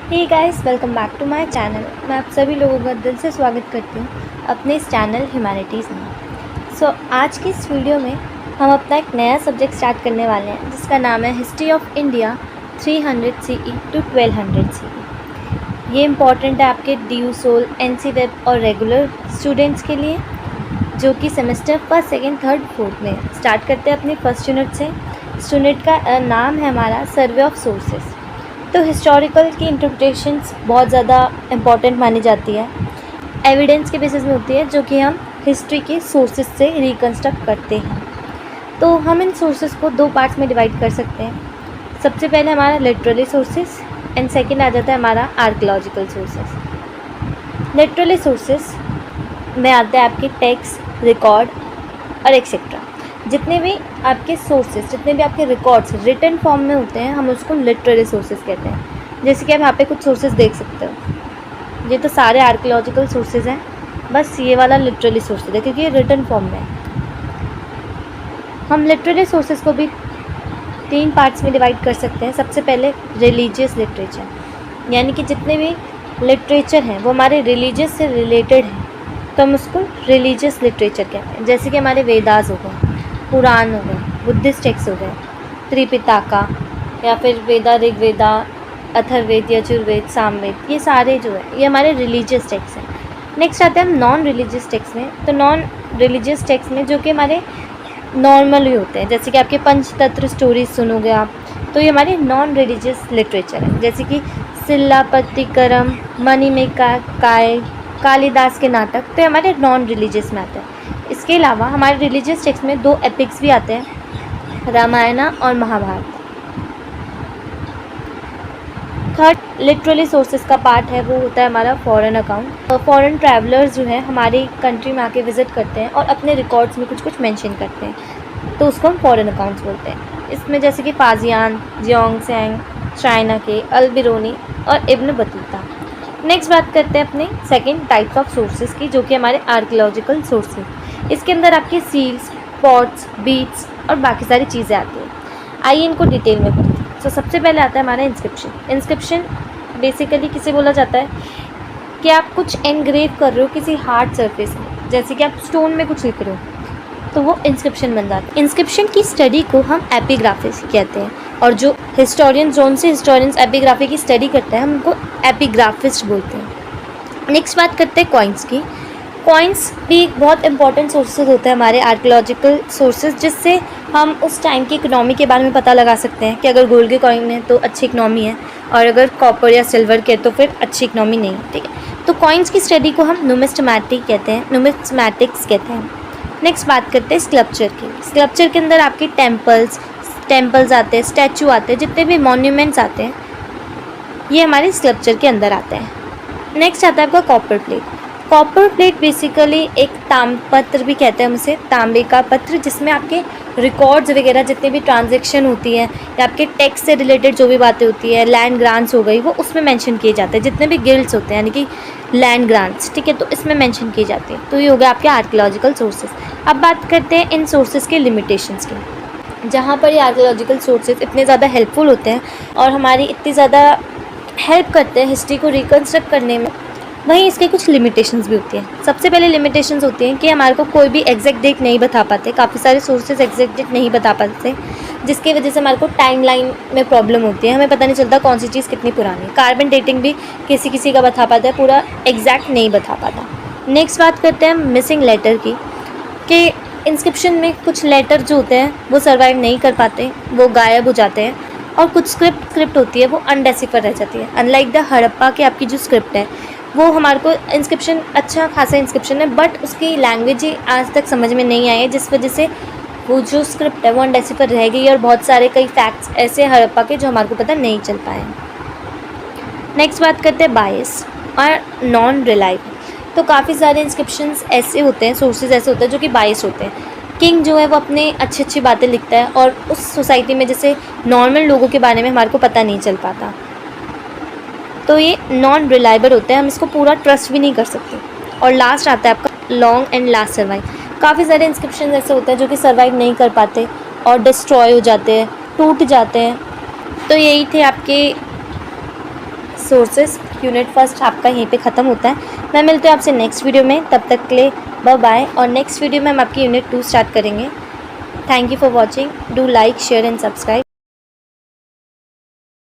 Hey guys, welcome back to my channel. मैं आप सभी लोगों का दिल से स्वागत करती हूँ अपने इस चैनल ह्यूमैनिटीज़ में। आज की इस वीडियो में हम अपना एक नया सब्जेक्ट स्टार्ट करने वाले हैं जिसका नाम है history of India 300 CE to 1200 CE। ये इम्पॉर्टेंट है आपके DU सोल, NC वेब और रेगुलर स्टूडेंट्स के लिए जो कि semester first, second, third, fourth में। स्टार्ट करते हैं अपनी फर्स्ट यूनिट से। इस यूनिट का नाम है हमारा सर्वे ऑफ सोर्सेस। तो हिस्टोरिकल की इंटरप्रिटेशंस बहुत ज़्यादा इम्पॉर्टेंट मानी जाती है, एविडेंस के बेसिस में होती है जो कि हम हिस्ट्री के सोर्सेज से रिकन्स्ट्रक्ट करते हैं। तो हम इन सोर्सेज को दो पार्ट्स में डिवाइड कर सकते हैं। सबसे पहले हमारा लिटरेरी सोर्सेज एंड सेकंड आ जाता है हमारा आर्कियोलॉजिकल सोर्सेज। लिटरेरी सोर्सेज में आते हैं आपके टेक्स्ट, रिकॉर्ड और एक्सेट्रा। जितने भी आपके सोर्सेज, जितने भी आपके रिकॉर्ड्स रिटन फॉर्म में होते हैं, हम उसको लिटरेरी सोर्सेज कहते हैं। जैसे कि आप यहाँ पे कुछ सोर्सेज देख सकते हो। ये तो सारे आर्कियोलॉजिकल सोर्सेज हैं, बस ये वाला लिटरेरी सोर्सेज है क्योंकि ये रिटन फॉर्म में है। हम लिटरेरी सोर्सेज को भी तीन पार्ट्स में डिवाइड कर सकते हैं। सबसे पहले रिलीजियस लिटरेचर, यानी कि जितने भी लिटरेचर हैं वो हमारे रिलीजियस से रिलेटेड हैं, तो हम उसको रिलीजियस लिटरेचर कहते हैं। जैसे कि हमारे वेदास हो गए, पुराण हो गए, बुद्धिस्ट टेक्स्ट हो गए, त्रिपिटका या फिर वेदा, ऋग्वेदा, अथर्ववेद, यजुर्वेद, सामवेद, ये सारे जो है ये हमारे रिलीजियस टेक्स्ट हैं। नेक्स्ट आते हैं हम नॉन रिलीजियस टेक्स्ट में। तो नॉन रिलीजियस टेक्स्ट में जो कि हमारे नॉर्मल ही होते हैं, जैसे कि आपके पंचतंत्र स्टोरीज सुनोगे आप, तो ये हमारे नॉन रिलीजियस लिटरेचर है। जैसे कि सिल्लापत्तिकरम, मणिमेका काय, कालिदास के नाटक, तो ये हमारे नॉन रिलीजियस में आते हैं। इसके अलावा हमारे रिलीजियस टेक्स्ट में दो एपिक्स भी आते हैं, रामायण और महाभारत। थर्ड लिटरेरी सोर्सेज का पार्ट है वो होता है हमारा फॉरेन अकाउंट। फॉरेन ट्रैवलर्स जो है हमारी कंट्री में आके विज़िट करते हैं और अपने रिकॉर्ड्स में कुछ कुछ मेंशन करते हैं, तो उसको हम फॉरेन अकाउंट्स बोलते हैं। इसमें जैसे कि फाजियान, जियोंगसैंग, चाइना के अल-बिरूनी और इब्न बतूता। नेक्स्ट बात करते हैं अपने सेकेंड टाइप्स ऑफ सोर्सेज की, जो कि हमारे आर्कियोलॉजिकल सोर्सेज। इसके अंदर आपके सील्स, पॉट्स, बीट्स और बाकी सारी चीज़ें आती हैं। आइए इनको डिटेल में पढ़ते हैं। तो सबसे पहले आता है हमारा इंस्क्रिप्शन। इंस्क्रिप्शन बेसिकली किसे बोला जाता है कि आप कुछ एनग्रेव कर रहे हो किसी हार्ड सरफेस में, जैसे कि आप स्टोन में कुछ लिख रहे हो, तो वो इंस्क्रिप्शन बन जाता है। इंस्क्रिप्शन की स्टडी को हम एपिग्राफी कहते हैं, और जो हिस्टोरियंस एपिग्राफी की स्टडी करते हैं हम उनको एपिग्राफिस्ट बोलते हैं। नेक्स्ट बात करते हैं कॉइन्स की। कॉइन्स भी एक बहुत इंपॉर्टेंट सोर्सेज होते हैं हमारे आर्कियोलॉजिकल सोर्सेज, जिससे हम उस टाइम की इकनॉमी के बारे में पता लगा सकते हैं कि अगर गोल्ड के कॉइन है तो अच्छी इकनॉमी है, और अगर कॉपर या सिल्वर के तो फिर अच्छी इकनॉमी नहीं है। ठीक है, तो कॉइन्स की स्टडी को हम नुमिस्मेटिक्स कहते हैं। नेक्स्ट बात करते हैं स्कल्पचर की। स्कल्पचर के अंदर आपके टेम्पल्स आते हैं, स्टैचू आते हैं, जितने भी मॉन्यूमेंट्स आते हैं ये हमारे स्कल्पचर के अंदर आते हैं। नेक्स्ट आता है आपका copper plate. Copper plate basically एक ताम्रपत्र भी कहते हैं हम उसे, तांबे का पत्र, जिसमें आपके रिकॉर्ड्स वगैरह जितनी भी ट्रांजैक्शन होती है या आपके टैक्स से रिलेटेड जो भी बातें होती है, लैंड ग्रांट्स हो गई, वो उसमें मेंशन किए जाते हैं। जितने भी गिल्ड्स होते हैं यानी कि लैंड ग्रांट्स, ठीक है, तो इसमें मेंशन की जाती है। तो ये हो गया आपके आर्कियोलॉजिकल सोर्सेज। अब बात करते हैं इन सोर्सेज के लिमिटेशंस की। जहाँ पर ये आर्कियोलॉजिकल सोर्सेज इतने ज़्यादा हेल्पफुल होते हैं और हमारी इतनी ज़्यादा हेल्प करते हैं हिस्ट्री को रिकन्स्ट्रक्ट करने में, वहीं इसके कुछ लिमिटेशंस भी होती हैं। सबसे पहले लिमिटेशंस होती हैं कि हमारे को कोई भी एग्जैक्ट डेट नहीं बता पाते, काफ़ी सारे सोर्सेज एग्जैक्ट डेट नहीं बता पाते, जिसकी वजह से हमारे को टाइमलाइन में प्रॉब्लम होती है, हमें पता नहीं चलता कौन सी चीज़ कितनी पुरानी है। कार्बन डेटिंग भी किसी किसी का बता पाता है, पूरा एग्जैक्ट नहीं बता पाता। नेक्स्ट बात करते हैं मिसिंग लेटर की, कि इंस्क्रिप्शन में कुछ लेटर जो होते हैं वो सर्वाइव नहीं कर पाते, वो गायब हो जाते हैं, और कुछ स्क्रिप्ट होती है वो अनडेसिफर रह जाती है। अनलाइक द हड़प्पा की आपकी जो स्क्रिप्ट है वो हमारे को इंस्क्रिप्शन अच्छा खासा इंस्क्रिप्शन है, बट उसकी लैंग्वेज ही आज तक समझ में नहीं आई है, जिस वजह से वो जो स्क्रिप्ट है वो अनडेसिफर रह गई, और बहुत सारे कई फैक्ट्स ऐसे हड़प्पा के जो हमारे को पता नहीं चल पाए। नेक्स्ट बात करते हैं बायस और नॉन रिलायबल। तो काफ़ी सारे इंस्क्रिप्शंस ऐसे होते हैं, सोर्सेज ऐसे होते हैं जो कि बायस होते हैं। किंग जो है वो अपने अच्छी अच्छी बातें लिखता है, और उस सोसाइटी में जैसे नॉर्मल लोगों के बारे में हमारे को पता नहीं चल पाता, तो ये नॉन रिलायबल होता है, हम इसको पूरा ट्रस्ट भी नहीं कर सकते। और लास्ट आता है आपका लॉन्ग एंड लास्ट सर्वाइव। काफ़ी सारे इंस्क्रिप्शन ऐसे होते हैं जो कि सर्वाइव नहीं कर पाते और डिस्ट्रॉय हो जाते हैं, टूट जाते हैं। तो यही थे आपके सोर्सेस यूनिट फर्स्ट आपका यहीं पे ख़त्म होता है। मैं मिलती हूँ आपसे नेक्स्ट वीडियो में, तब तक के लिए बाय बाय। और नेक्स्ट वीडियो में हम आपकी यूनिट 2 स्टार्ट करेंगे। Thank you for watching, do like share and subscribe.